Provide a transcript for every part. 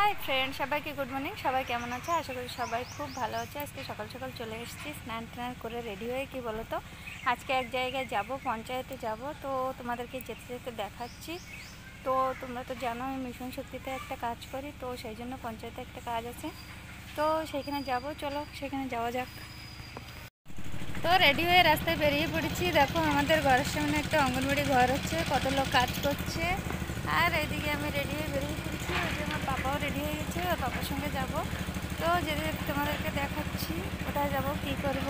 Hi friend, সবাইকে good morning. সবাই কেমন আছে? আশা করি সবাই খুব ভালো আছে। আজকে সকাল সকাল চলে এসেছি স্নান টান করে রেডি হয়ে। কি বলো তো, আজকে এক জায়গায় যাব, পঞ্চায়েতে যাব। তো তোমাদেরকে যেতে যেতে দেখাচ্ছি। তো তোমরা তো জানো আমি মিশন শক্তিতে একটা কাজ করি, তো সেই জন্য পঞ্চায়েতে একটা কাজ আছে, তো সেইখানে যাব। চলো সেখানে যাওয়া যাক। তো রেডি হয়ে রাস্তায় বেরিয়ে পড়েছি। দেখো আমাদের ঘরের সামনে একটা অঙ্গনবাড়ি ঘর হচ্ছে, কত লোক কাজ করছে। আর এদিকে আমি রেডি হয়ে বেরিয়ে পড়েছি। ওই যে আমার পাপাও রেডি হয়ে গেছে, ওর পাপার সঙ্গে যাব। তো যেতে যেতে তোমাদেরকে দেখাচ্ছি কোথায় যাব, কী করব।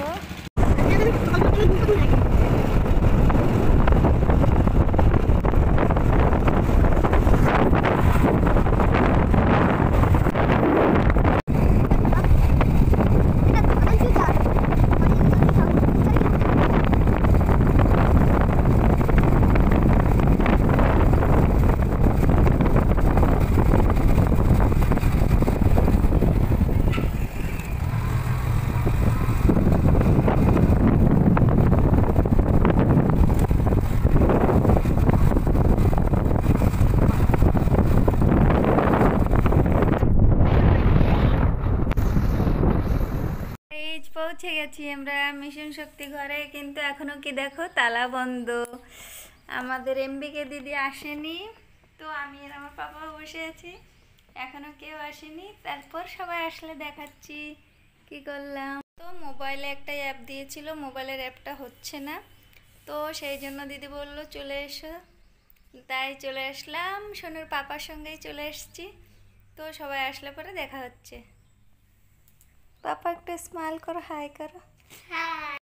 পৌঁছে গেছি আমরা মিশন শক্তি ঘরে, কিন্তু এখনো কি দেখো তালা বন্ধ। আমাদের এমবিকে দিদি আসেনি, তো আমি আর আমার পাপা বসে আছি, এখনো কেউ আসেনি। তারপর সবাই আসলে দেখাচ্ছি কি করলাম। তো মোবাইলে একটা অ্যাপ দিয়েছিল, মোবাইলের অ্যাপটা হচ্ছে না, তো সেই জন্য দিদি বললো চলে এসো, তাই চলে আসলাম। সোনুর পাপার সঙ্গেই চলে এসেছি। তো সবাই আসলে পরে দেখা হচ্ছে। পাপা একটা স্মাইল করো, হাই করো।